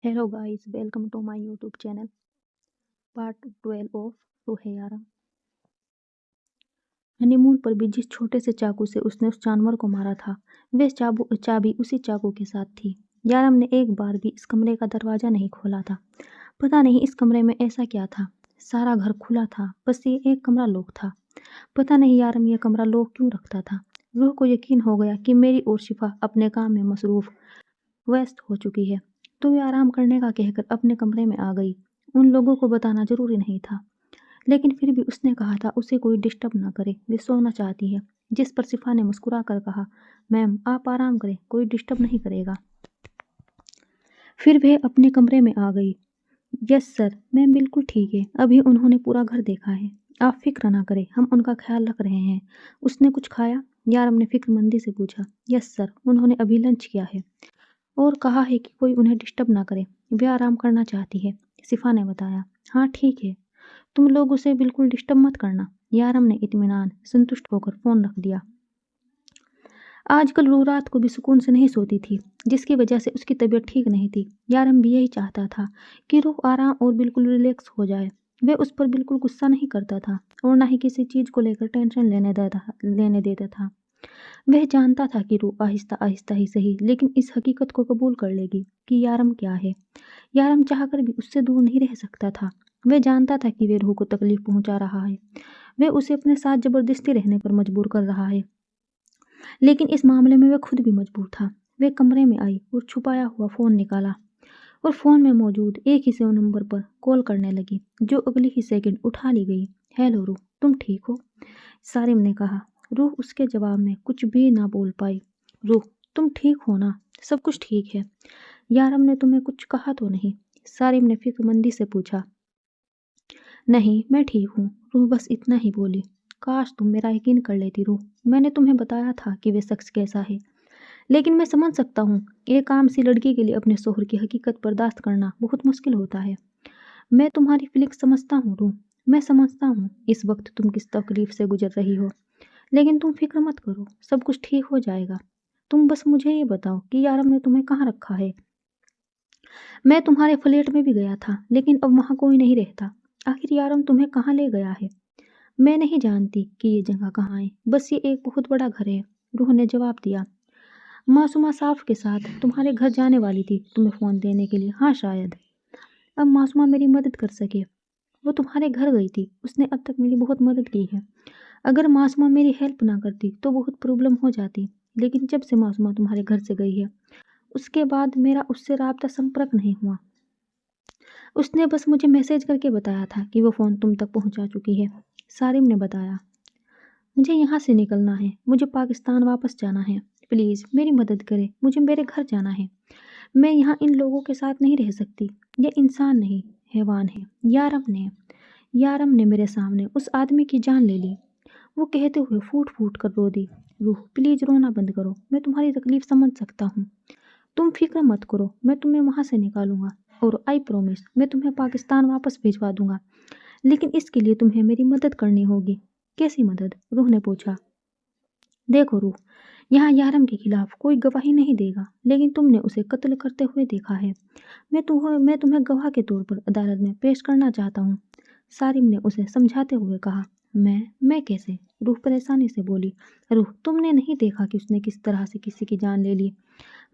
Hello guys, welcome to my YouTube channel. Part 12 of रूहेयारा। Honeymoon पर भी जिस छोटे से चाकू से उसने उस जानवर को मारा था, वह चाबी उसी चाकू के साथ थी। यारम ने एक बार भी इस कमरे का दरवाजा नहीं खोला था। पता नहीं इस कमरे में ऐसा क्या था। सारा घर खुला था, बस ये एक कमरा लॉक था। पता नहीं यारम ये कमरा लॉक क्यों रखता था। रूह को यकीन हो गया कि मेरी और शिफा अपने काम में मसरूफ व्यस्त हो चुकी है, तो वे आराम करने का कहकर अपने कमरे में आ गई। उन लोगों को बताना जरूरी नहीं था, लेकिन फिर भी उसने कहा था उसे कोई डिस्टर्ब ना करे, वे सोना चाहती है। जिस पर शिफा ने मुस्कुरा कर कहा, मैम आप आराम करें, कोई डिस्टर्ब नहीं करेगा। फिर वह अपने कमरे में आ गई। यस सर, मैम बिल्कुल ठीक है, अभी उन्होंने पूरा घर देखा है, आप फिक्र ना करें, हम उनका ख्याल रख रहे हैं। उसने कुछ खाया? यारम ने फिक्रमंदी से पूछा। यस सर, उन्होंने अभी लंच किया है और कहा है कि कोई उन्हें डिस्टर्ब ना करे, वे आराम करना चाहती है, शिफा ने बताया। हाँ ठीक है, तुम लोग उसे बिल्कुल डिस्टर्ब मत करना। यारम ने इत्मीनान संतुष्ट होकर फ़ोन रख दिया। आजकल रूह रात को भी सुकून से नहीं सोती थी, जिसकी वजह से उसकी तबीयत ठीक नहीं थी। यारम भी यही चाहता था कि रूह आराम और बिल्कुल रिलैक्स हो जाए। वह उस पर बिल्कुल गुस्सा नहीं करता था और ना ही किसी चीज़ को लेकर टेंशन लेने देता था। वह जानता था कि रूह आहिस्ता आहिस्ता ही सही, लेकिन इस हकीकत को कबूल कर लेगी कि यारम क्या है। यारम चाहकर भी उससे दूर नहीं रह सकता था। वह जानता था कि वह रूह को तकलीफ पहुंचा रहा है, वह उसे अपने साथ जबरदस्ती रहने पर मजबूर कर रहा है, लेकिन इस मामले में वह खुद भी मजबूर था। वह कमरे में आई और छुपाया हुआ फ़ोन निकाला और फ़ोन में मौजूद एक ही सेव नंबर पर कॉल करने लगी, जो अगली ही सेकंड उठा ली गई। हेलो रूह, तुम ठीक हो? सारिम ने कहा। रूह उसके जवाब में कुछ भी ना बोल पाई। रूह, तुम ठीक हो ना? सब कुछ ठीक है। यारम ने तुम्हें कुछ कहा तो नहीं? सारिम ने फिक्रमंदी से पूछा। नहीं, मैं ठीक हूँ, रूह बस इतना ही बोली। काश तुम मेरा यकीन कर लेती रूह, मैंने तुम्हें बताया था कि वे शख्स कैसा है। लेकिन मैं समझ सकता हूँ, एक आम सी लड़की के लिए अपने शोहर की हकीकत बर्दाश्त करना बहुत मुश्किल होता है। मैं तुम्हारी फीलिंग समझता हूँ रूह, मैं समझता हूँ इस वक्त तुम किस तकलीफ से गुजर रही हो, लेकिन तुम फिक्र मत करो, सब कुछ ठीक हो जाएगा। तुम बस मुझे ये बताओ कि यारम ने तुम्हें कहाँ रखा है। मैं तुम्हारे फ्लैट में भी गया था, लेकिन अब वहाँ कोई नहीं रहता। आखिर यारम तुम्हें कहाँ ले गया है? मैं नहीं जानती कि ये जगह कहाँ है, बस ये एक बहुत बड़ा घर है, रूह ने जवाब दिया। मासूमा साफ के साथ तुम्हारे घर जाने वाली थी तुम्हें फ़ोन देने के लिए। हाँ शायद अब मासूमा मेरी मदद कर सके। वो तुम्हारे घर गई थी, उसने अब तक मेरी बहुत मदद की है। अगर मासूमा मेरी हेल्प ना करती तो बहुत प्रॉब्लम हो जाती, लेकिन जब से मासूमा तुम्हारे घर से गई है, उसके बाद मेरा उससे राब्ता संपर्क नहीं हुआ। उसने बस मुझे मैसेज करके बताया था कि वो फ़ोन तुम तक पहुंचा चुकी है। सारिम ने बताया। मुझे यहाँ से निकलना है, मुझे पाकिस्तान वापस जाना है। प्लीज़ मेरी मदद करें, मुझे मेरे घर जाना है। मैं यहाँ इन लोगों के साथ नहीं रह सकती। ये इंसान नहीं, हैवान है। यारम ने मेरे सामने उस आदमी की जान ले ली। वो कहते हुए फूट फूट कर रो दी। रूह प्लीज़ रोना बंद करो, मैं तुम्हारी तकलीफ़ समझ सकता हूँ। तुम फिक्र मत करो, मैं तुम्हें वहाँ से निकालूंगा और आई प्रॉमिस मैं तुम्हें पाकिस्तान वापस भिजवा दूंगा, लेकिन इसके लिए तुम्हें मेरी मदद करनी होगी। कैसी मदद? रूह ने पूछा। देखो रूह, यहाँ यारम के खिलाफ कोई गवाही नहीं देगा, लेकिन तुमने उसे कत्ल करते हुए देखा है। मैं तुम्हें गवाह के तौर पर अदालत में पेश करना चाहता हूँ। सारिम ने उसे समझाते हुए कहा। मैं कैसे? रूह परेशानी से बोली। रूह, तुमने नहीं देखा कि उसने किस तरह से किसी की जान ले ली।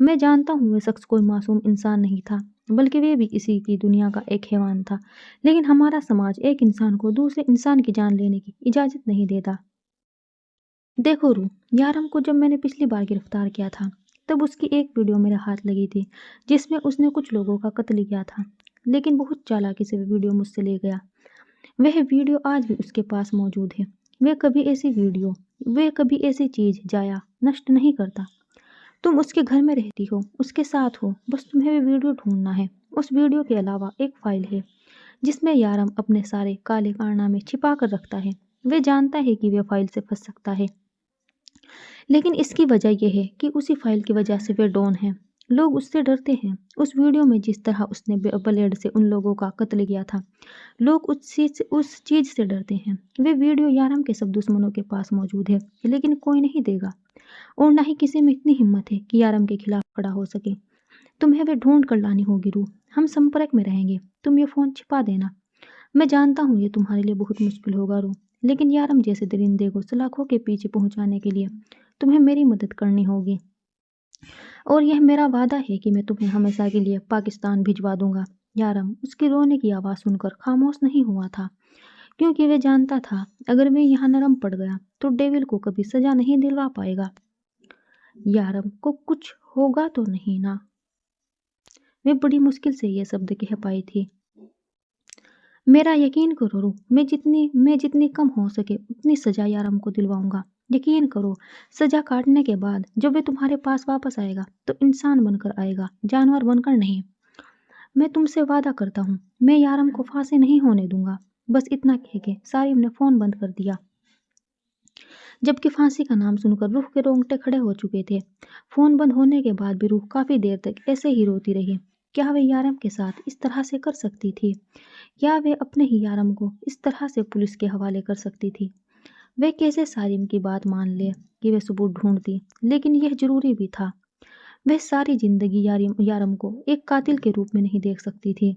मैं जानता हूँ वह शख्स कोई मासूम इंसान नहीं था, बल्कि वे भी इसी की दुनिया का एक हैवान था, लेकिन हमारा समाज एक इंसान को दूसरे इंसान की जान लेने की इजाज़त नहीं देता। देखो रूह, यारम को जब मैंने पिछली बार गिरफ्तार किया था, तब उसकी एक वीडियो मेरे हाथ लगी थी, जिसमें उसने कुछ लोगों का कत्ल किया था, लेकिन बहुत चालाकी से वह वीडियो मुझसे ले गया। वह वीडियो आज भी उसके पास मौजूद है। वह कभी ऐसी चीज़ जाया नष्ट नहीं करता। तुम उसके घर में रहती हो, उसके साथ हो, बस तुम्हें वह वीडियो ढूंढना है। उस वीडियो के अलावा एक फाइल है, जिसमें यारम अपने सारे काले कारनामे छिपा कर रखता है। वह जानता है कि वह फाइल से फंस सकता है, लेकिन इसकी वजह यह है कि उसी फाइल की वजह से वह डॉन है। लोग उससे डरते हैं। उस वीडियो में जिस तरह उसने ब्लेड से उन लोगों का कत्ल किया था, लोग उस चीज़ से डरते हैं। वे वीडियो यारम के सब दुश्मनों के पास मौजूद है, लेकिन कोई नहीं देगा, और ना ही किसी में इतनी हिम्मत है कि यारम के खिलाफ खड़ा हो सके। तुम्हें वे ढूंढ कर लानी होगी रूह। हम संपर्क में रहेंगे। तुम ये फ़ोन छिपा देना। मैं जानता हूँ ये तुम्हारे लिए बहुत मुश्किल होगा रूह, लेकिन यारम जैसे दरिंदे को सलाखों के पीछे पहुँचाने के लिए तुम्हें मेरी मदद करनी होगी। और यह मेरा वादा है कि मैं तुम्हें हमेशा के लिए पाकिस्तान भिजवा दूंगा। यारम उसकी रोने की आवाज़ सुनकर खामोश नहीं हुआ था, क्योंकि वे जानता था अगर वे यहाँ नरम पड़ गया तो डेविल को कभी सजा नहीं दिलवा पाएगा। यारम को कुछ होगा तो नहीं ना? वे बड़ी मुश्किल से ये शब्द कह पाई थी। मेरा यकीन करो रूह, मैं जितनी कम हो सके उतनी सजा यारम को दिलवाऊंगा। यकीन करो, सजा काटने के बाद जब वे तुम्हारे पास वापस आएगा तो इंसान बनकर आएगा, जानवर बनकर नहीं। मैं तुमसे वादा करता हूँ, मैं यारम को फांसी नहीं होने दूंगा। बस इतना कह के सारिम ने फ़ोन बंद कर दिया, जबकि फांसी का नाम सुनकर रूह के रोंगटे खड़े हो चुके थे। फ़ोन बंद होने के बाद भी रूह काफ़ी देर तक ऐसे ही रोती रही। क्या वे यारम के साथ इस तरह से कर सकती थी? या वे अपने ही यारम को इस तरह से पुलिस के हवाले कर सकती थी? वे कैसे सारिम की बात मान ले कि वे सबूत ढूंढती, लेकिन यह जरूरी भी था। वह सारी जिंदगी यारम को एक कातिल के रूप में नहीं देख सकती थी।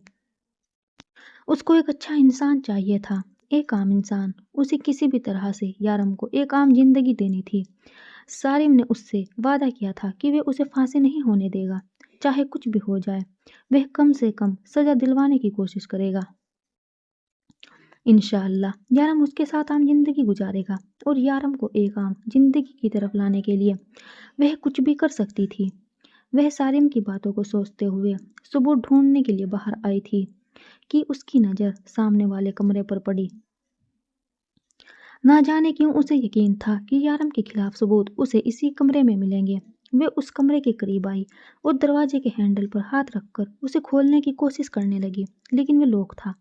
उसको एक अच्छा इंसान चाहिए था, एक आम इंसान। उसे किसी भी तरह से यारम को एक आम जिंदगी देनी थी। सारिम ने उससे वादा किया था कि वे उसे फांसी नहीं होने देगा, चाहे कुछ भी हो जाए। वह कम से कम सजा दिलवाने की कोशिश करेगा। इंशाअल्लाह यारम उसके साथ आम जिंदगी गुजारेगा, और यारम को एक आम जिंदगी की तरफ लाने के लिए वह कुछ भी कर सकती थी। वह सारिम की बातों को सोचते हुए सबूत ढूंढने के लिए बाहर आई थी कि उसकी नज़र सामने वाले कमरे पर पड़ी। ना जाने क्यों उसे यकीन था कि यारम के खिलाफ सबूत उसे इसी कमरे में मिलेंगे। वे उस कमरे के करीब आई और दरवाजे के हैंडल पर हाथ रखकर उसे खोलने की कोशिश करने लगी, लेकिन वह लॉक था।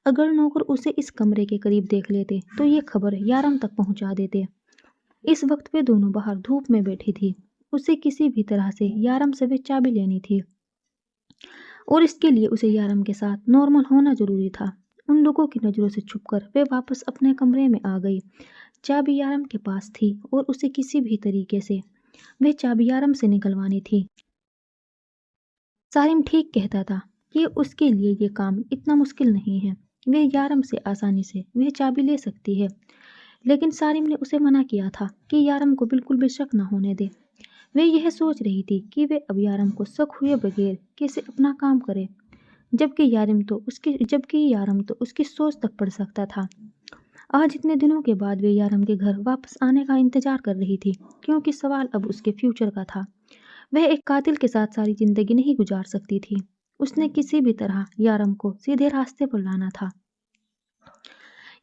अगर नौकर उसे इस कमरे के करीब देख लेते तो ये खबर यारम तक पहुंचा देते। इस वक्त वे दोनों बाहर धूप में बैठी थी। उसे किसी भी तरह से यारम से वे चाबी लेनी थी, और इसके लिए उसे यारम के साथ नॉर्मल होना जरूरी था। उन लोगों की नज़रों से छुपकर वे वापस अपने कमरे में आ गई। चाबी यारम के पास थी और उसे किसी भी तरीके से वह चाबी यारम से निकलवानी थी। सारिम ठीक कहता था कि उसके लिए ये काम इतना मुश्किल नहीं है। वे यारम से आसानी से वह चाबी ले सकती है, लेकिन सारिम ने उसे मना किया था कि यारम को बिल्कुल भी शक न होने दे। वे यह सोच रही थी कि वे अब यारम को शक हुए बगैर कैसे अपना काम करे, जबकि यारम तो उसकी सोच तक पढ़ सकता था। आज इतने दिनों के बाद वे यारम के घर वापस आने का इंतजार कर रही थी, क्योंकि सवाल अब उसके फ्यूचर का था। वह एक कातिल के साथ सारी जिंदगी नहीं गुजार सकती थी। उसने किसी भी तरह यारम को सीधे रास्ते पर लाना था।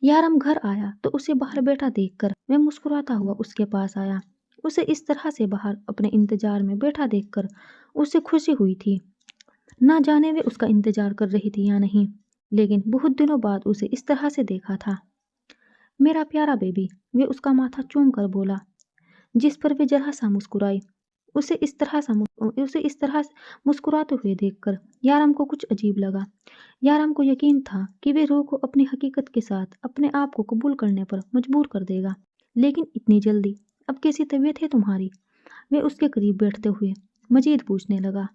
यारम घर आया तो उसे बाहर बैठा देखकर वह मुस्कुराता हुआ उसके पास आया। उसे इस तरह से बाहर अपने इंतजार में बैठा देखकर उसे खुशी हुई थी। ना जाने वे उसका इंतजार कर रही थी या नहीं, लेकिन बहुत दिनों बाद उसे इस तरह से देखा था। मेरा प्यारा बेबी, वे उसका माथा चूम कर बोला, जिस पर वे जरा सा मुस्कुराई। उसे इस तरह मुस्कुराते हुए देखकर यारम को कुछ अजीब लगा। यारम को यकीन था कि वे रूह को अपनी हकीकत के साथ अपने आप को कबूल करने पर मजबूर कर देगा, लेकिन इतनी जल्दी? अब कैसी तबीयत है तुम्हारी? वे उसके करीब बैठते हुए मजीद पूछने लगा।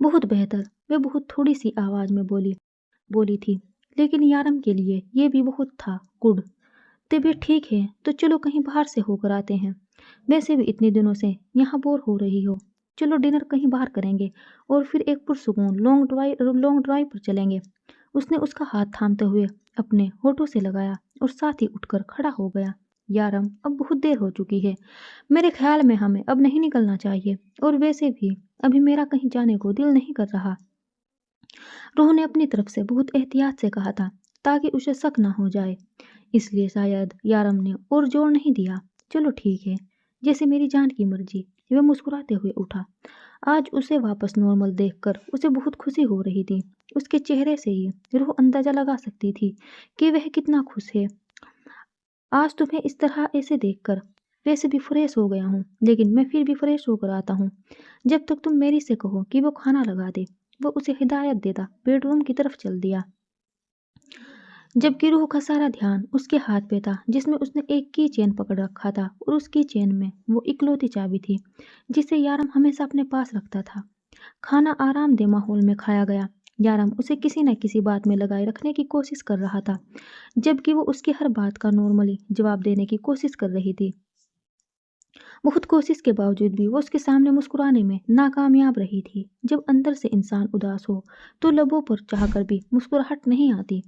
बहुत बेहतर, वे बहुत थोड़ी सी आवाज़ में बोली थी, लेकिन यारम के लिए ये भी बहुत था। गुड, तबीयत ठीक है तो चलो कहीं बाहर से होकर आते हैं। वैसे भी इतने दिनों से यहाँ बोर हो रही हो। चलो डिनर कहीं बाहर करेंगे और फिर एक पुरसुकून लॉन्ग ड्राइव पर चलेंगे। उसने उसका हाथ थामते हुए अपने होठों से लगाया और साथ ही उठकर खड़ा हो गया। यारम, अब बहुत देर हो चुकी है। मेरे ख्याल में हमें अब नहीं निकलना चाहिए, और वैसे भी अभी मेरा कहीं जाने को दिल नहीं कर रहा। रूह ने अपनी तरफ से बहुत एहतियात से कहा था ताकि उसे शक न हो जाए, इसलिए शायद यारम ने और जोर नहीं दिया। चलो ठीक है, जैसे मेरी जान की मर्जी। वह मुस्कुराते हुए उठा। आज उसे वापस नॉर्मल देखकर उसे बहुत खुशी हो रही थी। उसके चेहरे से ही रूह अंदाजा लगा सकती थी कि वह कितना खुश है। आज तुम्हें इस तरह ऐसे देखकर वैसे भी फ्रेश हो गया हूँ, लेकिन मैं फिर भी फ्रेश होकर आता हूँ जब तक तुम मेरी से कहो कि वो खाना लगा दे। वो उसे हिदायत देता बेडरूम की तरफ चल दिया, जबकि रूह का सारा ध्यान उसके हाथ पे था जिसमें उसने एक की चेन पकड़ रखा था, और उस की चेन में वो इकलौती चाबी थी जिसे यारम हमेशा अपने पास रखता था। کھانا آرام دہ ماحول میں کھایا گیا۔ یارم اسے کسی نہ کسی بات میں لگائے رکھنے کی کوشش کر رہا تھا، جبکہ وہ اس کی ہر بات کا نارملی جواب دینے کی کوشش کر رہی تھی۔ بہت کوشش کے باوجود بھی وہ اس کے سامنے مسکرانے میں ناکامیاب رہی تھی۔ جب اندر سے انسان اداس ہو تو لبوں پر چاہ کر بھی مسکراہٹ نہیں آتی۔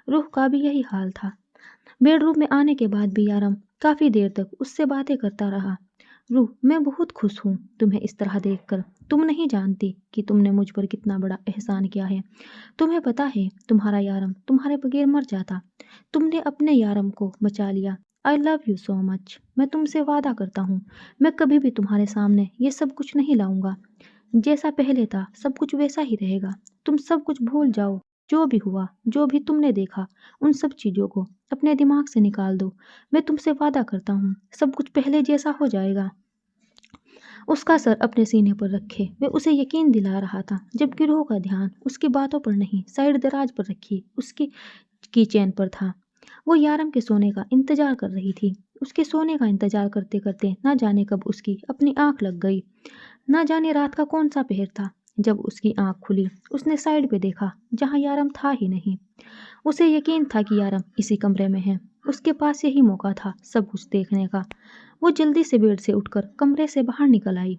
روح کا بھی یہی حال تھا۔ بیڈ روم میں آنے کے بعد بھی یارم کافی دیر تک اس سے باتیں کرتا رہا۔ روح، میں بہت خوش ہوں تمہیں اس طرح دیکھ کر۔ تم نہیں جانتی کہ تم نے مجھ پر کتنا بڑا احسان کیا ہے۔ تمہیں پتا ہے تمہارا یارم تمہارے بغیر مر جاتا، تم نے اپنے یارم کو بچا لیا۔ آئی لو یو سو مچ۔ میں تم سے وعدہ کرتا ہوں میں کبھی بھی تمہارے سامنے یہ سب کچھ نہیں لاؤں گا۔ جیسا پہلے تھا سب کچھ ویسا ہی رہے گا۔ تم سب کچھ بھول جاؤ، جو بھی ہوا، جو بھی تم نے دیکھا، ان سب چیزوں کو اپنے دماغ سے نکال دو۔ میں تم سے وعدہ کرتا ہوں سب کچھ پہلے جیسا ہو جائے گا۔ اس کا سر اپنے سینے پر رکھے وہ اسے یقین دلا رہا تھا، جبکہ روح کا دھیان اس کی باتوں پر نہیں، سائڈ دراز پر رکھی اس کی چین پر تھا۔ وہ یارم کے سونے کا انتظار کر رہی تھی۔ اس کے سونے کا انتظار کرتے کرتے نہ جانے کب اس کی اپنی آنکھ لگ گئی۔ نہ جانے رات کا کون سا پہر تھا، جب اس کی آنکھ کھلی اس نے سائڈ پہ دیکھا جہاں یارم تھا ہی نہیں۔ اسے یقین تھا کہ یارم اسی کمرے میں ہے۔ اس کے پاس یہی موقع تھا سب کچھ دیکھنے کا۔ وہ جلدی سے بیڈ سے اٹھ کر کمرے سے باہر نکل آئی۔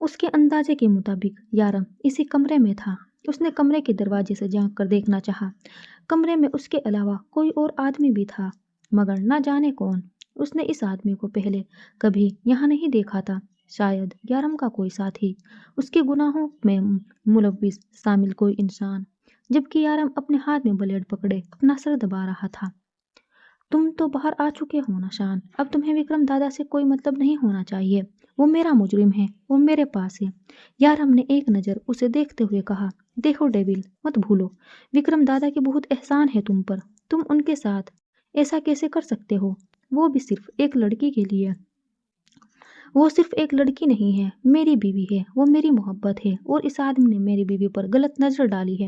اس کے اندازے کے مطابق یارم اسی کمرے میں تھا۔ اس نے کمرے کے دروازے سے جھانک کر دیکھنا چاہا۔ کمرے میں اس کے علاوہ کوئی اور آدمی بھی تھا، مگر نہ جانے کون۔ اس نے اس آدمی کو پہلے کبھی یہاں نہیں دیکھا تھا۔ شاید یارم کا کوئی ساتھی، اس کے گناہوں میں ملوث شامل کوئی انسان۔ جبکہ یارم اپنے ہاتھ میں بلیڈ پکڑے اپنا سر دبا رہا تھا۔ تم تو باہر آ چکے ہو نا شان، اب تمہیں وکرم دادا سے کوئی مطلب نہیں ہونا چاہیے۔ وہ میرا مجرم ہے، وہ میرے پاس ہے۔ یارم نے ایک نظر اسے دیکھتے ہوئے کہا، دیکھو ڈیول، مت بھولو وکرم دادا کے بہت احسان ہے تم پر۔ تم ان کے ساتھ ایسا کیسے کر سکتے ہو؟ وہ بھی صرف ایک لڑکی کے لیے۔ وہ صرف ایک لڑکی نہیں ہے، میری بیوی ہے، وہ میری محبت ہے، اور اس آدمی نے میری بیوی پر غلط نظر ڈالی ہے۔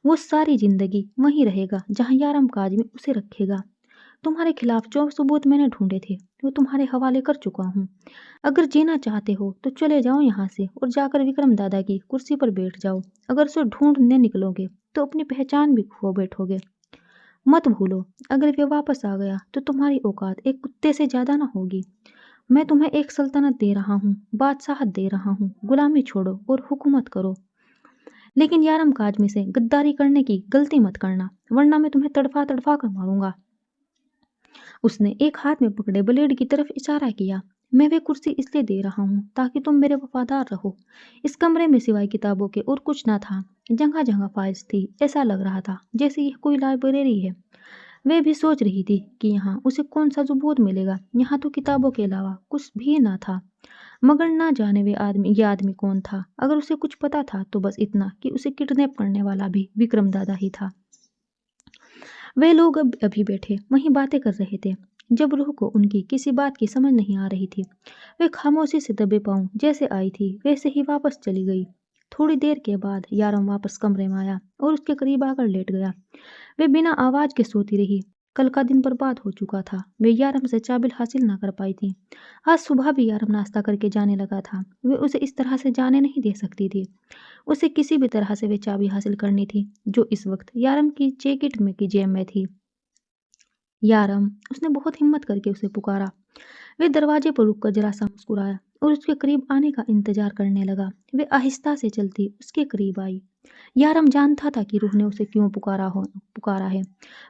وہ ساری زندگی وہیں رہے گا جہاں یارم کا آدمی اسے رکھے گا۔ تمہارے خلاف جو ثبوت میں نے ڈھونڈے تھے وہ تمہارے حوالے کر چکا ہوں۔ اگر جینا چاہتے ہو تو چلے جاؤ یہاں سے اور جا کر وکرم دادا کی کرسی پر بیٹھ جاؤ۔ اگر اسے ڈھونڈنے نکلو گے تو اپنی پہچان بھی کھو بیٹھو گے۔ مت بھولو اگر وہ واپس آ گیا تو تمہاری اوقات ایک کتے سے زیادہ نہ ہوگی۔ میں تمہیں ایک سلطنت دے رہا ہوں، بادشاہت دے رہا ہوں، غلامی چھوڑو اور حکومت کرو۔ لیکن یارم کا آدمی سے غداری کرنے کی غلطی مت کرنا، ورنہ میں تمہیں تڑپا تڑپا کر ماروں گا۔ اس نے ایک ہاتھ میں پکڑے بلیڈ کی طرف اشارہ کیا۔ میں وہ کرسی اس لیے دے رہا ہوں تاکہ تم میرے وفادار رہو۔ اس کمرے میں سوائے کتابوں کے اور کچھ نہ تھا۔ جگہ جگہ فائلز تھی، ایسا لگ رہا تھا جیسے یہ کوئی لائبریری ہے۔ وہ بھی سوچ رہی تھی کہ یہاں اسے کون سا ثبوت ملے گا، یہاں تو کتابوں کے علاوہ کچھ بھی نہ تھا۔ مگر نہ جانے یہ آدمی کون تھا۔ اگر اسے کچھ پتا تھا تو بس اتنا کہ اسے کڈنیپ کرنے والا بھی وکرم دادا ہی تھا۔ وہ لوگ ابھی بیٹھے وہیں باتیں کر رہے تھے۔ جب روح کو ان کی کسی بات کی سمجھ نہیں آ رہی تھی، وہ خاموشی سے دبے پاؤں جیسے آئی تھی ویسے ہی واپس چلی گئی۔ تھوڑی دیر کے بعد یارم واپس کمرے میں آیا اور اس کے قریب آ کر لیٹ گیا۔ وہ بنا آواز کے سوتی رہی۔ کل کا دن برباد ہو چکا تھا۔ وہ یارم سے چابل حاصل نہ کر پائی تھی۔ آج صبح بھی یارم ناشتہ کر کے جانے لگا تھا۔ وہ اسے اس طرح سے جانے نہیں دے سکتی تھی۔ اسے کسی بھی طرح سے وہ چابی حاصل کرنی تھی جو اس وقت یارم کی جیکٹ میں کی جیب میں تھی۔ یارم، اس نے بہت ہمت کر کے اسے پکارا۔ وہ دروازے پر رک کر ذرا سا مسکرایا اور اس کے قریب آنے کا انتظار کرنے لگا۔ وہ آہستہ سے چلتی اس کے قریب آئی۔ یارم جانتا تھا کہ روح نے اسے کیوں پکارا ہے۔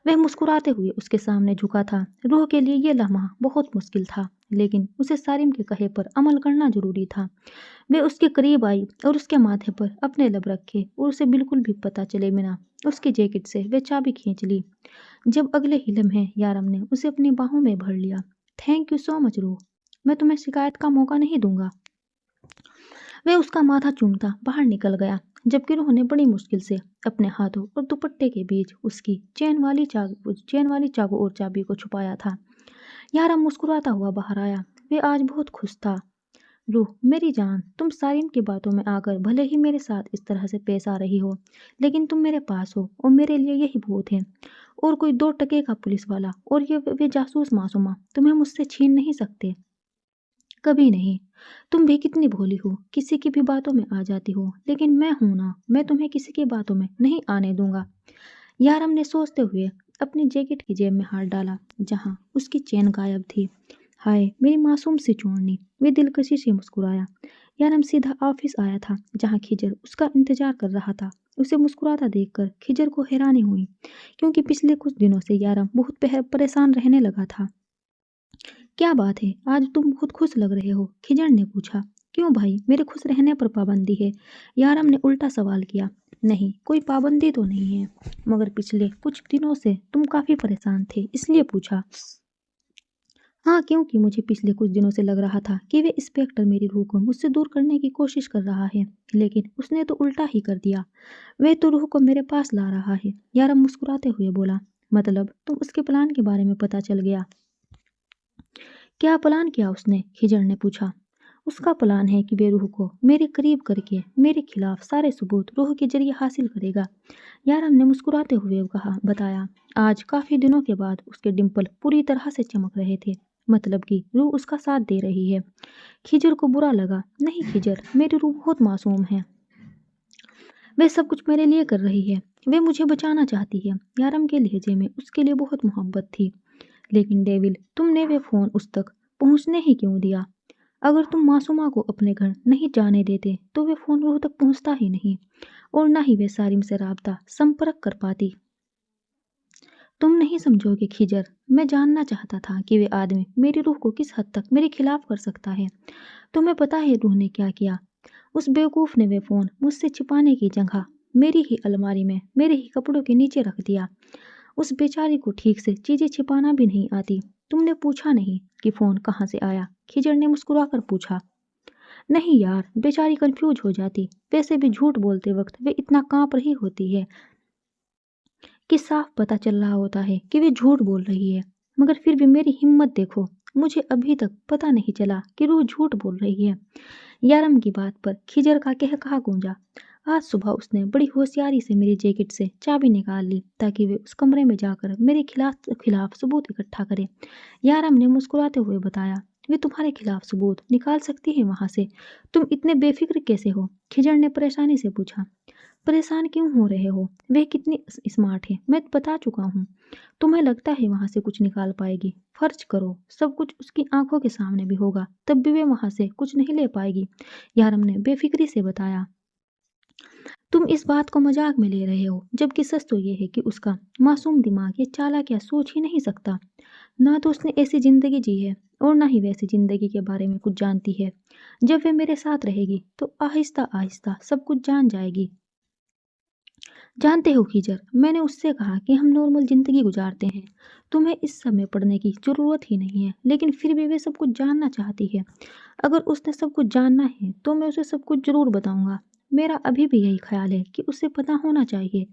وہ مسکراتے ہوئے اس کے سامنے جھکا تھا۔ روح کے لیے یہ لمحہ بہت مشکل تھا، لیکن اسے سارم کے کہے پر عمل کرنا ضروری تھا۔ وہ اس کے قریب آئی اور اس کے ماتھے پر اپنے لب رکھے اور اسے بالکل بھی پتہ چلے بنا اس کی جیکٹ سے وہ چابی کھینچ لی۔ جب اگلے ہی لمحے یارم نے اسے اپنی باہوں میں بھر لیا۔ تھینک یو سو مچ روح، میں تمہیں شکایت کا موقع نہیں دوں گا۔ وہ اس کا ماتھا چومتا باہر نکل گیا، جبکہ روح نے بڑی مشکل سے اپنے ہاتھوں اور دوپٹے کے بیچ اس کی چین والی چاقو اور چابی کو چھپایا تھا۔ یارم مسکراتا ہوا باہر آیا۔ وہ آج بہت خوش تھا۔ روح میری جان، تم سارم کی باتوں میں آ کر بھلے ہی میرے ساتھ اس طرح سے پیش آ رہی ہو، لیکن تم میرے پاس ہو اور میرے لیے یہی بہت ہے۔ اور کوئی 2 ٹکے کا پولیس والا اور یہ جاسوس معصومہ تمہیں مجھ سے چھین نہیں سکتے۔ कभी नहीं। तुम भी कितनी भोली हो, किसी की भी बातों में आ जाती हो, लेकिन मैं हूं ना, मैं तुम्हें किसी की बातों में नहीं आने दूंगा। यारम ने सोचते हुए अपनी जैकेट की जेब में हाथ डाला जहां उसकी चेन गायब थी। हाय मेरी मासूम सी चूड़नी, वे दिलकशी से मुस्कुराया। यारम सीधा ऑफिस आया था जहां खिजर उसका इंतजार कर रहा था। उसे मुस्कुराता देखकर खिजर को हैरानी हुई, क्योंकि पिछले कुछ दिनों से यारम बहुत परेशान रहने लगा था। क्या बात है, आज तुम बहुत खुश लग रहे हो, खिजर ने पूछा। क्यों भाई, मेरे खुश रहने पर पाबंदी है? यारम ने उल्टा सवाल किया। नहीं, कोई पाबंदी तो नहीं है, मगर पिछले कुछ दिनों से तुम काफी परेशान थे, इसलिए पूछा। हाँ, क्योंकि मुझे पिछले कुछ दिनों से लग रहा था कि वे इंस्पेक्टर मेरी रूह को मुझसे दूर करने की कोशिश कर रहा है, लेकिन उसने तो उल्टा ही कर दिया। वे तो रूह को मेरे पास ला रहा है, यारम मुस्कुराते हुए बोला। मतलब तुम उसके प्लान के बारे में पता चल गया? क्या प्लान किया उसने? खिजर ने पूछा। उसका प्लान है कि वे रूह को मेरे करीब करके मेरे खिलाफ सारे सबूत रूह के जरिए हासिल करेगा। यारम ने मुस्कुराते हुए कहा, बताया। आज काफी दिनों के बाद उसके डिंपल पूरी तरह से चमक रहे थे, मतलब कि रूह उसका साथ दे रही है। खिजर को बुरा लगा। नहीं खिजर, मेरी रूह बहुत मासूम है, वे सब कुछ मेरे लिए कर रही है, वे मुझे बचाना चाहती है। यारम के लहजे में उसके लिए बहुत मोहब्बत थी। लेकिन डेविल, तुमने वे फोन उस तक पहुंचने ही क्यों दिया? अगर तुम मासूमा को अपने घर नहीं जाने देते तो वे फोन रूह तक पहुंचता ही नहीं, और ना ही वे सारिम से राबता संपर्क कर पाती। तुम नहीं समझोगे खिजर, मैं जानना चाहता था कि वे आदमी मेरी रूह को किस हद तक मेरे खिलाफ कर सकता है। तुम्हें पता है रूह ने क्या किया? उस बेवकूफ ने वे फोन मुझसे छिपाने की जगह मेरी ही अलमारी में मेरे ही कपड़ों के नीचे रख दिया। उस बेचारी को ठीक से चीजें छिपाना भी नहीं आती। तुमने पूछा नहीं कि फोन कहाँ से आया? खिजर ने मुस्कुराकर पूछा। नहीं यार, बेचारी कंफ्यूज हो जाती। वैसे भी झूठ बोलते वक्त वे इतना कांप रही होती है कि साफ पता चल रहा होता है कि वे झूठ बोल रही है। मगर फिर भी मेरी हिम्मत देखो, मुझे अभी तक पता नहीं चला कि रूह झूठ बोल रही है। यारम की बात पर खिजर का कहकहा गूंजा। आज सुबह उसने बड़ी होशियारी से मेरी जैकेट से चाबी निकाल ली ताकि वे उस कमरे में जाकर मेरे खिलाफ सबूत इकट्ठा करे। यारम ने मुस्कुराते हुए बताया। वे तुम्हारे खिलाफ सबूत निकाल सकती है वहां से? तुम इतने बेफिक्र कैसे हो? खिजर ने परेशानी से पूछा। परेशान क्यों हो रहे हो? वे कितनी स्मार्ट है, मैं बता चुका हूँ। तुम्हें लगता है वहां से कुछ निकाल पाएगी? फर्ज करो सब कुछ उसकी आंखों के सामने भी होगा, तब भी वे वहां से कुछ नहीं ले पाएगी, यारम ने बेफिक्री से बताया। तुम इस बात को मजाक में ले रहे हो, जबकि सच तो ये है कि उसका मासूम दिमाग ये चालाक क्या सोच ही नहीं सकता। ना तो उसने ऐसी जिंदगी जी है और ना ही वैसी जिंदगी के बारे में कुछ जानती है। जब वे मेरे साथ रहेगी तो आहिस्ता आहिस्ता सब कुछ जान जाएगी। जानते हो खीजर, मैंने उससे कहा कि हम नॉर्मल जिंदगी गुजारते हैं, तुम्हें इस समय पढ़ने की जरूरत ही नहीं है, लेकिन फिर भी वे सब कुछ जानना चाहती है। अगर उसने सब कुछ जानना है तो मैं उसे सब कुछ जरूर बताऊंगा। मेरा अभी भी यही ख्याल है कि उसे पता होना चाहिए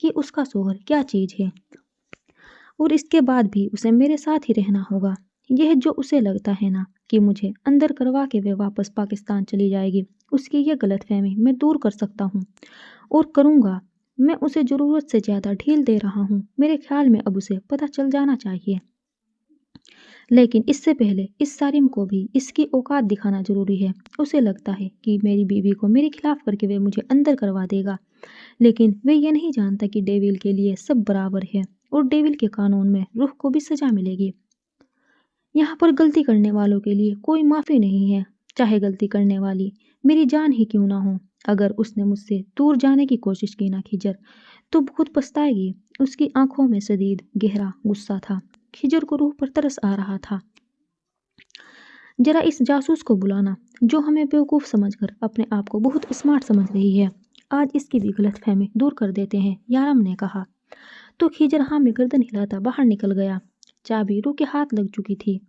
कि उसका शोहर क्या चीज है, और इसके बाद भी उसे मेरे साथ ही रहना होगा। यह जो उसे लगता है ना कि मुझे अंदर करवा के वे वापस पाकिस्तान चली जाएगी, उसकी यह गलतफहमी मैं दूर कर सकता हूँ और करूँगा। मैं उसे ज़रूरत से ज़्यादा ढील दे रहा हूँ, मेरे ख्याल में अब उसे पता चल जाना चाहिए। लेकिन इससे पहले इस सारिम को भी इसकी औकात दिखाना जरूरी है। उसे लगता है कि मेरी बीवी को मेरे खिलाफ करके वे मुझे अंदर करवा देगा, लेकिन वे ये नहीं जानता कि डेविल के लिए सब बराबर है और डेविल के कानून में रूह को भी सजा मिलेगी। यहाँ पर गलती करने वालों के लिए कोई माफ़ी नहीं है, चाहे गलती करने वाली मेरी जान ही क्यों ना हो। अगर उसने मुझसे दूर जाने की कोशिश की ना खिजर, तो बहुत पछताएगी। उसकी आंखों में शदीद गहरा गुस्सा था। खिजर को रूह पर तरस आ रहा था। जरा इस जासूस को बुलाना जो हमें बेवकूफ़ समझकर अपने आप को बहुत स्मार्ट समझ रही है। आज इसकी भी गलतफहमी दूर कर देते हैं, यारम ने कहा। तो खिजर हाँ में गर्दन हिलाता बाहर निकल गया। चाबी रूह के हाथ लग चुकी थी।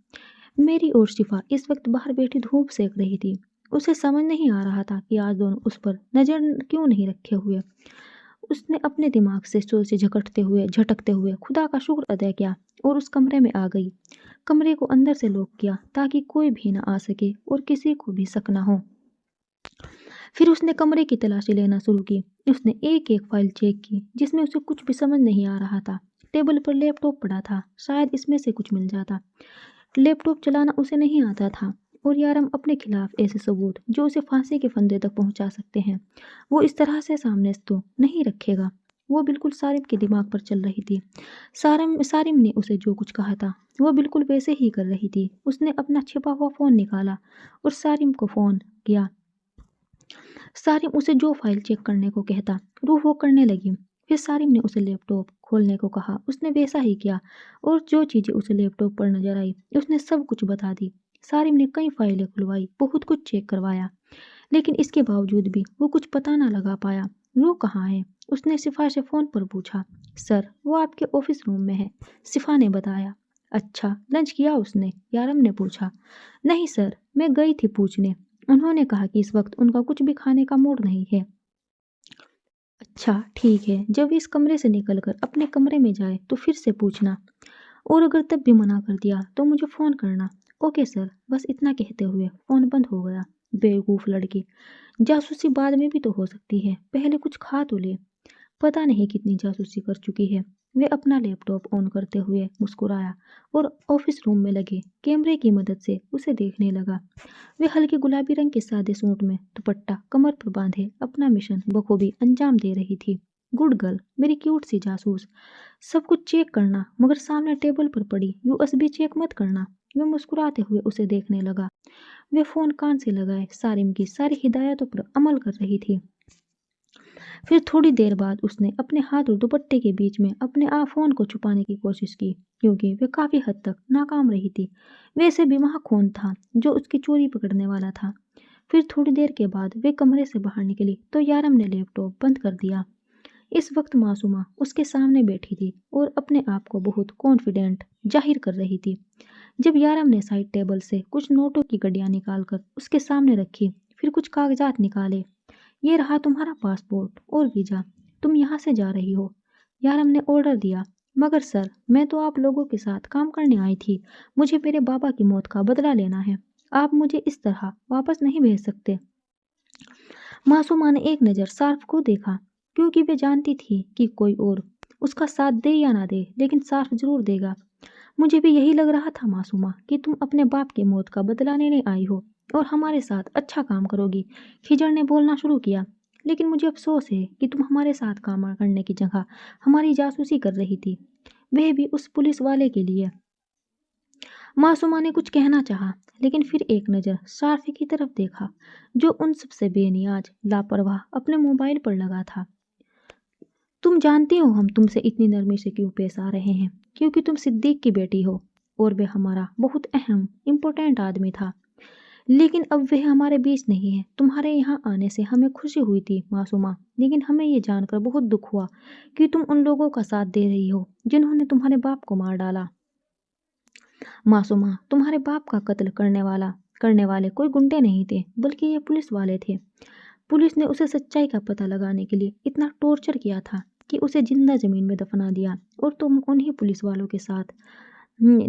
मेरी और शिफा इस वक्त बाहर बैठी धूप सेक रही थी। उसे समझ नहीं आ रहा था कि आज दोनों उस पर नजर क्यों नहीं रखे हुए। उसने अपने दिमाग से सोचे झटकते हुए खुदा का शुक्र अदा किया और उस कमरे में आ गई। कमरे को अंदर से लॉक किया ताकि कोई भी ना आ सके और किसी को भी शक ना हो। फिर उसने कमरे की तलाशी लेना शुरू की। उसने एक एक फाइल चेक की जिसमें उसे कुछ भी समझ नहीं आ रहा था। टेबल पर लैपटॉप पड़ा था, शायद इसमें से कुछ मिल जाता। लैपटॉप चलाना उसे नहीं आता था, اور یارم اپنے خلاف ایسے ثبوت جو اسے پھانسی کے فندے تک پہنچا سکتے ہیں وہ اس طرح سے سامنے تو نہیں رکھے گا۔ وہ بالکل سارم کے دماغ پر چل رہی تھی۔ سارم نے اسے جو کچھ کہا تھا وہ بالکل ویسے ہی کر رہی تھی۔ اس نے اپنا چھپا ہوا فون نکالا اور سارم کو فون کیا۔ سارم اسے جو فائل چیک کرنے کو کہتا روح وہ کرنے لگی۔ پھر سارم نے اسے لیپ ٹاپ کھولنے کو کہا۔ اس نے ویسا ہی کیا اور جو چیزیں اسے لیپ ٹاپ پر نظر آئی اس نے سب کچھ بتا دی۔ سارم نے کئی فائلیں کھلوائی، بہت کچھ چیک کروایا، لیکن اس کے باوجود بھی وہ کچھ پتہ نہ لگا پایا۔ روح کہاں ہے؟ اس نے صفا سے فون پر پوچھا۔ سر، وہ آپ کے آفس روم میں ہے، صفا نے بتایا۔ اچھا، لنچ کیا اس نے؟ یارم نے پوچھا۔ نہیں سر، میں گئی تھی پوچھنے، انہوں نے کہا کہ اس وقت ان کا کچھ بھی کھانے کا موڈ نہیں ہے۔ اچھا ٹھیک ہے، جب اس کمرے سے نکل کر اپنے کمرے میں جائے تو پھر سے پوچھنا، اور اگر تب بھی منع کر دیا تو مجھے فون کرنا۔ Okay sir. بس اتنا کہتے ہوئے فون بند ہو گیا۔ بیوقوف لڑکی، جاسوسی بعد میں بھی تو ہو سکتی ہے، پہلے کچھ کھا تو لے۔ پتہ نہیں کتنی جاسوسی کر چکی ہے۔ وہ اپنا لیپ ٹاپ آن کرتے ہوئے مسکرایا اور آفس روم میں لگے کیمرے کی مدد سے اسے دیکھنے لگا۔ وہ ہلکے گلابی رنگ کے سادے سوٹ میں دوپٹہ کمر پر باندھے اپنا مشن بخوبی انجام دے رہی تھی۔ گڈ گرل، میری کیوٹ سی جاسوس، سب کچھ چیک کرنا مگر سامنے ٹیبل پر پڑی USB چیک مت کرنا۔ وہ مسکراتے ہوئے اسے دیکھنے لگا۔ وہ فون کان سے لگائے سارم کی ساری ہدایتوں پر عمل کر رہی تھی۔ پھر تھوڑی دیر بعد اس نے اپنے ہاتھ اور دوپٹے کے بیچ میں اپنے آپ فون کو چھپانے کی کوشش کی، کیونکہ وہ کافی حد تک ناکام رہی تھی۔ ویسے بھی وہاں کون تھا جو اس کی چوری پکڑنے والا تھا؟ پھر تھوڑی دیر کے بعد وہ کمرے سے باہر نکلی تو یارم نے لیپ ٹاپ بند کر دیا۔ اس وقت معصومہ اس کے سامنے بیٹھی تھی اور اپنے آپ کو بہت کانفیڈنٹ ظاہر کر رہی تھی۔ جب یارم نے سائڈ ٹیبل سے کچھ نوٹوں کی گڈیاں نکال کر اس کے سامنے رکھی، پھر کچھ کاغذات نکالے۔ یہ رہا تمہارا پاسپورٹ اور ویزا، تم یہاں سے جا رہی ہو، یارم نے آرڈر دیا۔ مگر سر، میں تو آپ لوگوں کے ساتھ کام کرنے آئی تھی، مجھے میرے بابا کی موت کا بدلہ لینا ہے، آپ مجھے اس طرح واپس نہیں بھیج سکتے۔ معصومہ نے ایک نظر صارف کو دیکھا، کیونکہ وہ جانتی تھی کہ کوئی اور اس کا ساتھ دے یا نہ دے لیکن صارف ضرور دے گا۔ مجھے بھی یہی لگ رہا تھا معصومہ کہ تم اپنے باپ کی موت کا بدلہ لینے آئی ہو اور ہمارے ساتھ اچھا کام کرو گی، کھجر نے بولنا شروع کیا۔ لیکن مجھے افسوس ہے کہ تم ہمارے ساتھ کام کرنے کی جگہ ہماری جاسوسی کر رہی تھی، وہ بھی اس پولیس والے کے لیے۔ معصومہ نے کچھ کہنا چاہا لیکن پھر ایک نظر صارف کی طرف دیکھا جو ان سب سے بے نیاز لاپرواہ اپنے موبائل پر لگا تھا۔ تم جانتی ہو ہم تم سے اتنی نرمی سے کیوں پیش آ رہے ہیں؟ کیونکہ تم صدیق کی بیٹی ہو اور وہ ہمارا بہت اہم امپورٹنٹ آدمی تھا، لیکن اب وہ ہمارے بیچ نہیں ہے۔ تمہارے یہاں آنے سے ہمیں خوشی ہوئی تھی معصومہ، لیکن ہمیں یہ جان کر بہت دکھ ہوا کہ تم ان لوگوں کا ساتھ دے رہی ہو جنہوں نے تمہارے باپ کو مار ڈالا۔ معصومہ، تمہارے باپ کا قتل کرنے والے کوئی گنڈے نہیں تھے بلکہ یہ پولیس والے تھے۔ پولیس نے اسے سچائی کا پتہ لگانے کے لیے اتنا ٹارچر کیا تھا کہ اسے زندہ زمین میں دفنا دیا، اور تم انہی پولیس والوں کے ساتھ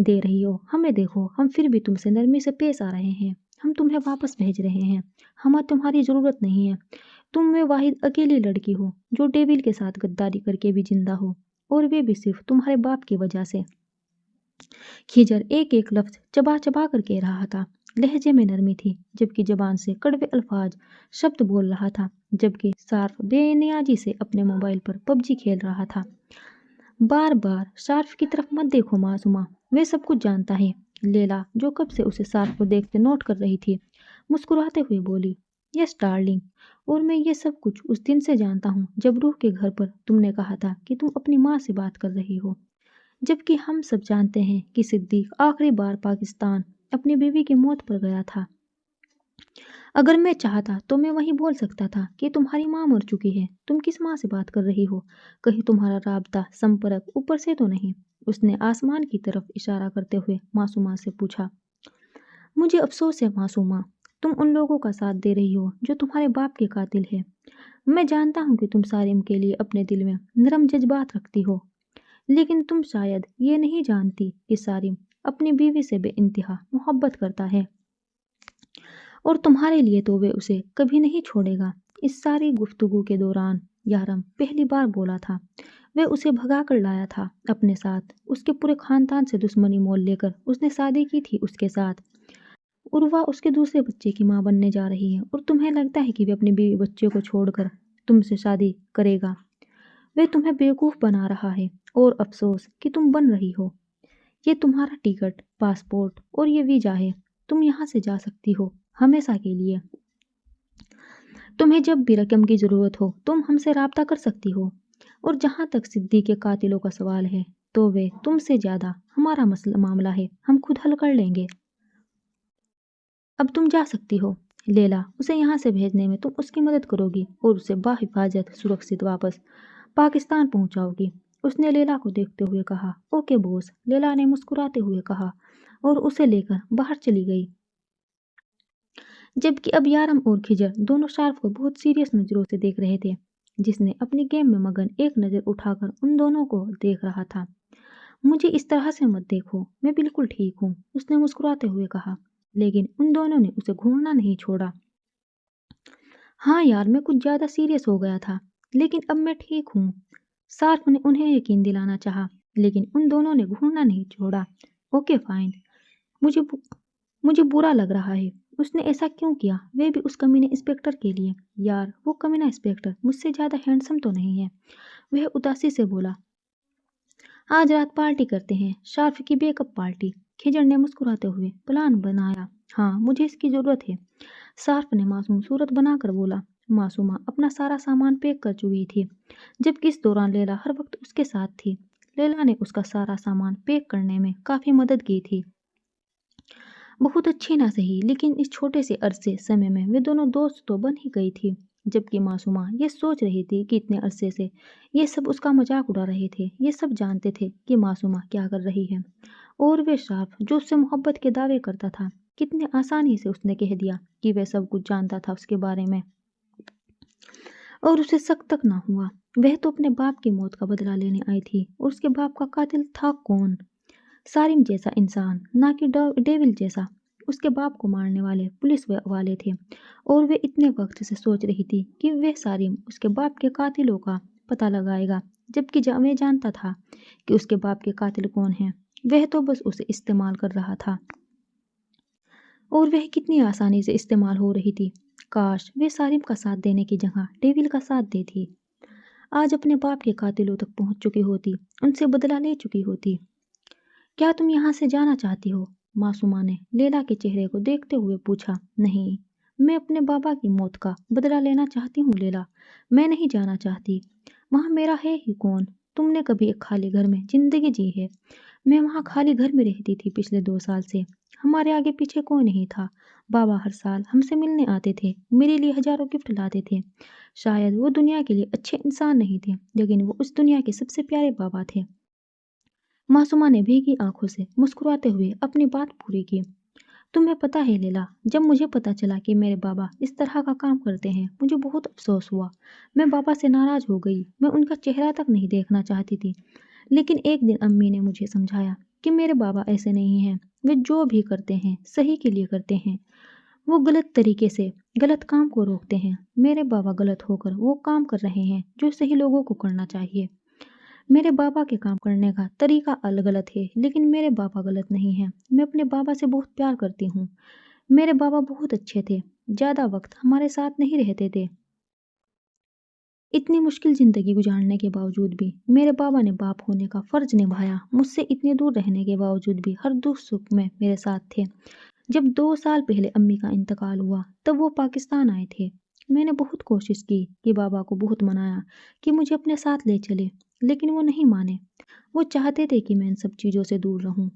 دے رہی ہو۔ ہمیں دیکھو، ہم پھر بھی تم سے نرمی سے پیش آ رہے ہیں، ہم تمہیں واپس بھیج رہے ہیں، ہمیں تمہاری ضرورت نہیں ہے۔ تم میں واحد اکیلی لڑکی ہو جو ڈیول کے ساتھ غداری کر کے بھی زندہ ہو، اور وہ بھی صرف تمہارے باپ کی وجہ سے۔ کھجر ایک ایک لفظ چبا چبا کر کہہ رہا تھا، لہجے میں نرمی تھی جبکہ زبان سے کڑوے الفاظ شبد بول رہا تھا، جبکہ صارف بے نیازی سے اپنے موبائل پر PUBG کھیل رہا تھا۔ بار بار صارف کی طرف مت دیکھو معصومہ، وہ سب کچھ جانتا ہے۔ لیلا جو کب سے اسے صارف کو دیکھتے نوٹ کر رہی تھی مسکراتے ہوئے بولی، یس ڈارلنگ، اور میں یہ سب کچھ اس دن سے جانتا ہوں جب روح کے گھر پر تم نے کہا تھا کہ تم اپنی ماں سے بات کر رہی ہو، جبکہ ہم سب جانتے ہیں کہ صدیق آخری بار پاکستان اپنی بیوی کی موت پر گیا تھا۔ اگر میں چاہتا تو میں وہیں بول سکتا تھا کہ تمہاری ماں مر چکی ہے، تم کس ماں سے بات کر رہی ہو؟ کہیں تمہارا رابطہ سمپرک اوپر سے تو نہیں؟ اس نے آسمان کی طرف اشارہ کرتے ہوئے معصومہ سے پوچھا۔ مجھے افسوس ہے معصومہ، تم ان لوگوں کا ساتھ دے رہی ہو جو تمہارے باپ کے قاتل ہے۔ میں جانتا ہوں کہ تم سارم کے لیے اپنے دل میں نرم جذبات رکھتی ہو، لیکن تم شاید یہ نہیں جانتی کہ سارم اپنی بیوی سے بے انتہا محبت کرتا ہے، اور تمہارے لیے تو وہ اسے کبھی نہیں چھوڑے گا۔ اس ساری گفتگو کے دوران یارم پہلی بار بولا تھا، وہ اسے بھگا کر لایا تھا اپنے ساتھ، اس کے پورے خاندان سے دشمنی مول لے کر اس نے شادی کی تھی اس کے ساتھ۔ उर्वा उसके दूसरे बच्चे की माँ बनने जा रही है और तुम्हें लगता है कि वे अपने बीवी बच्चे को छोड़कर तुमसे शादी करेगा। वे तुम्हें बेवकूफ़ बना रहा है और अफसोस कि तुम बन रही हो। ये तुम्हारा टिकट, पासपोर्ट और ये वीज़ा है। तुम यहाँ से जा सकती हो हमेशा के लिए। तुम्हें जब भी रकम की ज़रूरत हो तुम हमसे राब्ता कर सकती हो। और जहाँ तक सिद्दीक के कातिलों का सवाल है तो वे तुमसे ज़्यादा हमारा मामला है, हम खुद हल कर लेंगे। अब तुम जा सकती हो। लैला, उसे यहाँ से भेजने में तुम उसकी मदद करोगी और उसे बाहिफाजत सुरक्षित वापस पाकिस्तान पहुँचाओगी। उसने लैला को देखते हुए कहा। ओके बॉस, लैला ने मुस्कुराते हुए कहा और उसे लेकर बाहर चली गई। जबकि अब यारम और खिजर दोनों शार्फ को बहुत सीरियस नज़रों से देख रहे थे। जिसने अपनी गेम में मगन एक नज़र उठाकर उन दोनों को देख रहा था। मुझे इस तरह से मत देखो, मैं बिल्कुल ठीक हूँ, उसने मुस्कुराते हुए कहा। लेकिन उन दोनों ने उसे घूरना नहीं छोड़ा। हाँ यार, मैं कुछ ज़्यादा सीरियस हो गया था, लेकिन अब मैं ठीक हूँ। सार्फ ने उन्हें यकीन दिलाना चाहा, लेकिन उन दोनों ने घूरना नहीं छोड़ा। ओके फाइन, मुझे बु- मुझे बुरा लग रहा है। उसने ऐसा क्यों किया, वे भी उस कमीने इंस्पेक्टर के लिए। यार, वो कमीना इंस्पेक्टर मुझसे ज़्यादा हैंडसम तो नहीं है, वह उदासी से बोला। आज रात पार्टी करते हैं, शार्फ की बेकअप पार्टी। खिजर ने मुस्कुराते हुए प्लान बनाया। हाँ, मुझे इसकी ज़रूरत है, शार्फ ने मासूम सूरत बनाकर बोला। मासूमा अपना सारा सामान पैक कर चुकी थी, जबकि इस दौरान लैला हर वक्त उसके साथ थी। लैला ने उसका सारा सामान पैक करने में काफ़ी मदद की थी। बहुत अच्छी ना सही, लेकिन इस छोटे से अरसे समय में वे दोनों दोस्त तो बन ही गई थी। जबकि मासूमा ये सोच रही थी कि इतने अरसे से ये सब उसका मजाक उड़ा रहे थे। ये सब जानते थे कि मासूमा क्या कर रही है। और वे शार्फ जो उससे मोहब्बत के दावे करता था, कितने आसानी से उसने कह दिया कि वह सब कुछ जानता था उसके बारे में। और उसे शक तक ना हुआ। वह तो अपने बाप की मौत का बदला लेने आई थी और उसके बाप का कातिल था कौन? सारिम जैसा इंसान, ना कि डेविल जैसा। उसके बाप को मारने वाले पुलिस वाले थे और वे इतने वक्त से सोच रही थी कि वह सारिम उसके बाप के कातिलों का पता लगाएगा, जबकि वह जानता था कि उसके बाप के कातिल कौन हैं। वह तो बस उसे इस्तेमाल कर रहा था और वह कितनी आसानी से इस्तेमाल हो रही थी। काश वे सारिम का साथ देने की जगह डेविल का साथ देती। आज अपने बाप के कातिलों तक पहुंच चुकी होती, उनसे बदला ले चुकी होती। क्या तुम यहाँ से जाना चाहती हो? मासूमा ने लैला के चेहरे को देखते हुए पूछा। नहीं, मैं अपने बाबा की मौत का बदला लेना चाहती हूँ लैला। मैं नहीं जाना चाहती। वहाँ मेरा है ही कौन? तुमने कभी एक खाली घर में जिंदगी जी है? मैं वहाँ खाली घर में रहती थी पिछले 2 साल से। हमारे आगे पीछे कोई नहीं था। बाबा हर साल हमसे मिलने आते थे, मेरे लिए हजारों गिफ्ट लाते थे। शायद वो दुनिया के लिए अच्छे इंसान नहीं थे, लेकिन वो उस दुनिया के सबसे प्यारे बाबा थे। मासूमा ने भीगी आंखों से मुस्कुराते हुए अपनी बात पूरी की। तुम्हें पता है लैला, जब मुझे पता चला कि मेरे बाबा इस तरह का काम करते हैं, मुझे बहुत अफसोस हुआ। मैं बाबा से नाराज हो गई, मैं उनका चेहरा तक नहीं देखना चाहती थी। लेकिन एक दिन अम्मी ने मुझे समझाया कि मेरे बाबा ऐसे नहीं हैं। वे जो भी करते हैं सही के लिए करते हैं। वो गलत तरीके से गलत काम को रोकते हैं। मेरे बाबा गलत होकर वो काम कर रहे हैं जो सही लोगों को करना चाहिए। मेरे बाबा के काम करने का तरीका अलग गलत है, लेकिन मेरे बाबा गलत नहीं हैं। मैं अपने बाबा से बहुत प्यार करती हूँ। मेरे बाबा बहुत अच्छे थे, ज़्यादा वक्त हमारे साथ नहीं रहते थे। इतनी मुश्किल ज़िंदगी गुजारने के बावजूद भी मेरे बाबा ने बाप होने का फ़र्ज निभाया। मुझसे इतने दूर रहने के बावजूद भी हर दुख सुख में मेरे साथ थे। जब 2 साल पहले अम्मी का इंतकाल हुआ तब वो पाकिस्तान आए थे। मैंने बहुत कोशिश की कि बाबा को बहुत मनाया कि मुझे अपने साथ ले चले, लेकिन वो नहीं माने। वो चाहते थे कि मैं इन सब चीज़ों से दूर रहूं।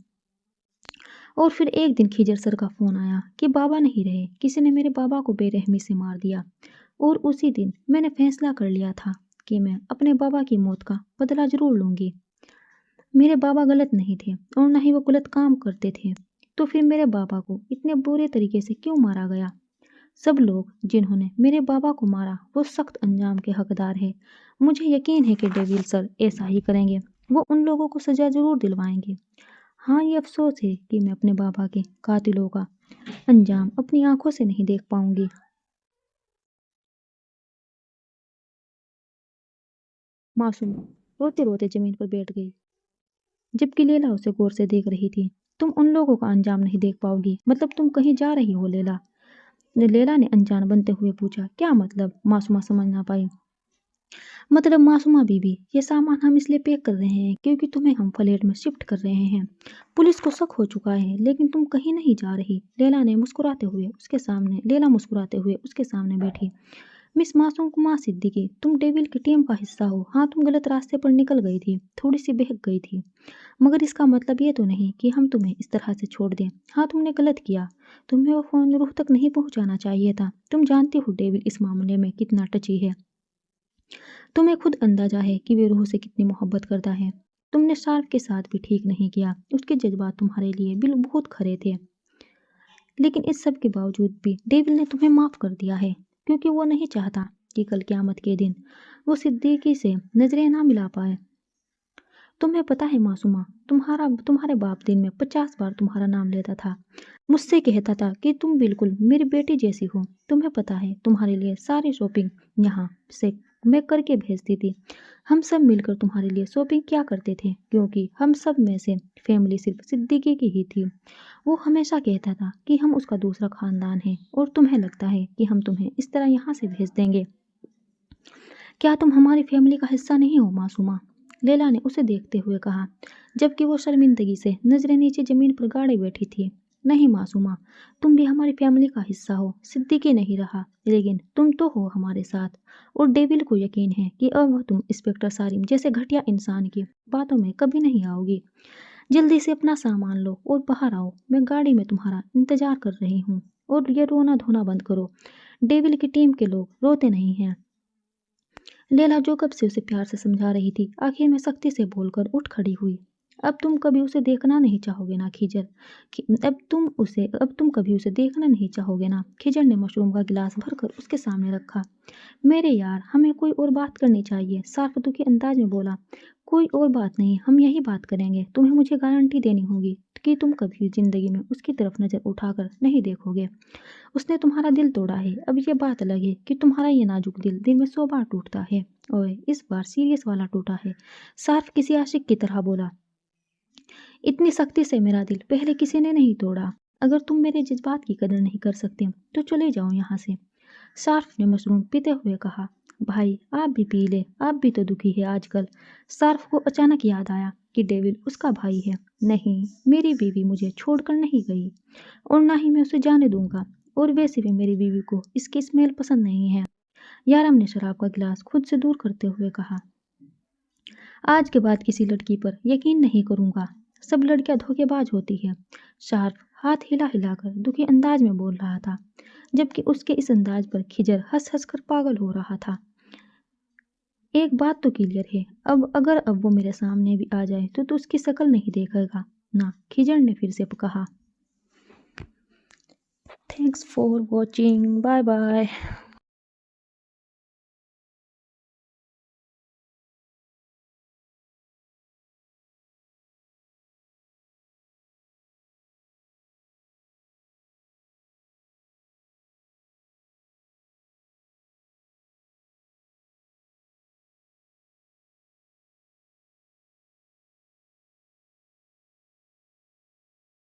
और फिर एक दिन खिजर सर का फ़ोन आया कि बाबा नहीं रहे, किसी ने मेरे बाबा को बेरहमी से मार दिया। और उसी दिन मैंने फैसला कर लिया था कि मैं अपने बाबा की मौत का बदला ज़रूर लूँगी। मेरे बाबा गलत नहीं थे और ना ही वो गलत काम करते थे। तो फिर मेरे बाबा को इतने बुरे तरीके से क्यों मारा गया? सब लोग जिन्होंने मेरे बाबा को मारा वो सख्त अंजाम के हकदार हैं। मुझे यकीन है कि डेविल सर ऐसा ही करेंगे। वो उन लोगों को सजा ज़रूर दिलवाएंगे। हाँ, ये अफसोस है कि मैं अपने बाबा के कातिलों का अंजाम अपनी आंखों से नहीं देख पाऊंगी। मासूम रोते रोते जमीन पर बैठ गई, जबकि लैला उसे गौर से देख रही थी। तुम उन लोगों का अंजाम नहीं देख पाओगी। मतलब तुम कहीं जा रही हो लेला? लेला ने अनजान बनते हुए पूछा। क्या मतलब? मासूमा समझ ना पाई। मतलब मासूमा बीबी, ये सामान हम इसलिए पैक कर रहे हैं क्योंकि तुम्हें हम फ्लैट में शिफ्ट कर रहे हैं। पुलिस को शक हो चुका है, लेकिन तुम कहीं नहीं जा रही। लेला मुस्कुराते हुए उसके सामने बैठी। मिस मासूम कुमार सिद्दीकी, तुम डेविल की टीम का हिस्सा हो। हाँ, तुम गलत रास्ते पर निकल गई थी, थोड़ी सी बहक गई थी, मगर इसका मतलब ये तो नहीं कि हम तुम्हें इस तरह से छोड़ दें। हाँ, तुमने गलत किया। तुम्हें वो फ़ोन रूह तक नहीं पहुंचाना चाहिए था। तुम जानती हो डेविल इस मामले में कितना टची है। तुम्हें खुद अंदाजा है कि वे रूह से कितनी मोहब्बत करता है। तुमने शार्प के साथ भी ठीक नहीं किया। उसके जज्बात तुम्हारे लिए बिल बहुत खरे थे, लेकिन इस सब के बावजूद भी डेविल ने तुम्हें माफ़ कर दिया है, क्योंकि वो नहीं चाहता कि कल क़यामत के दिन वो सिद्दीकी से नजरें ना मिला पाए। तुम्हें पता है मासूमा, तुम्हारे बाप दिन में 50 बार तुम्हारा नाम लेता था। मुझसे कहता था कि तुम बिल्कुल मेरी बेटी जैसी हो। तुम्हें पता है, तुम्हारे लिए सारी शॉपिंग यहाँ से मैं करके भेजती थी। हम सब मिलकर तुम्हारे लिए शॉपिंग किया करते थे, क्योंकि हम सब में से फैमिली सिर्फ सिद्दीकी की ही थी। वो हमेशा कहता था कि हम उसका दूसरा खानदान है, और तुम्हें लगता है कि हम तुम्हें इस तरह यहाँ से भेज देंगे। क्या तुम हमारी फैमिली का हिस्सा नहीं हो मासूमा? लैला ने उसे देखते हुए कहा, जबकि वो शर्मिंदगी से नजरें नीचे जमीन पर गाड़े बैठी थी। नहीं मासूमा, तुम भी हमारी फैमिली का हिस्सा हो। सिद्दीकी नहीं रहा, लेकिन तुम तो हो हमारे साथ। और डेविल को यकीन है कि अब तुम इंस्पेक्टर सारिम जैसे घटिया इंसान की बातों में कभी नहीं आओगी। जल्दी से अपना सामान लो और बाहर आओ। मैं गाड़ी में तुम्हारा इंतजार कर रही हूँ। और ये रोना धोना बंद करो। डेविल की टीम के लोग रोते नहीं हैं। लैला जो कब से उसे प्यार से समझा रही थी, आखिर में सख्ती से बोलकर उठ खड़ी हुई। अब तुम कभी उसे देखना नहीं चाहोगे ना खिजर? अब तुम कभी उसे देखना नहीं चाहोगे ना? खिजर ने मशरूम का गिलास भरकर उसके सामने रखा। मेरे यार, हमें कोई और बात करनी चाहिए, सार्फ दुखी अंदाज में बोला। कोई और बात नहीं, हम यही बात करेंगे। तुम्हें मुझे गारंटी देनी होगी कि तुम कभी जिंदगी में उसकी तरफ नजर उठाकर नहीं देखोगे। उसने तुम्हारा दिल तोड़ा है। अब ये बात अलग है कि तुम्हारा ये नाजुक दिल दिन में 100 बार टूटता है। ओए, इस बार सीरियस वाला टूटा है। सार्फ किसी आशिक की तरह बोला। इतनी सख्ती से मेरा दिल पहले किसी ने नहीं तोड़ा। अगर तुम मेरे जज्बात की कदर नहीं कर सकते तो चले जाओ यहाँ से। सार्फ ने मशरूम पीते हुए कहा। भाई, आप भी पी ले, आप भी तो दुखी है आजकल। सार्फ को अचानक याद आया कि डेविल उसका भाई है। नहीं, मेरी बीवी मुझे छोड़कर नहीं गई, और ना ही मैं उसे जाने दूंगा। और वैसे भी मेरी बीवी को इसकी स्मेल पसंद नहीं है। यारम ने शराब का गिलास खुद से दूर करते हुए कहा। आज के बाद किसी लड़की पर यकीन नहीं करूंगा। सब लड़कियां धोखेबाज होती है। शार्फ हाथ हिला हिलाकर दुखी अंदाज में बोल रहा था, जबकि उसके इस अंदाज पर खिजर हंस हंस कर पागल हो रहा था। एक बात तो क्लियर है, अब वो मेरे सामने भी आ जाए तो उसकी शक्ल नहीं देखेगा ना, खिजर ने फिर से कहा। Thanks for watching, bye bye.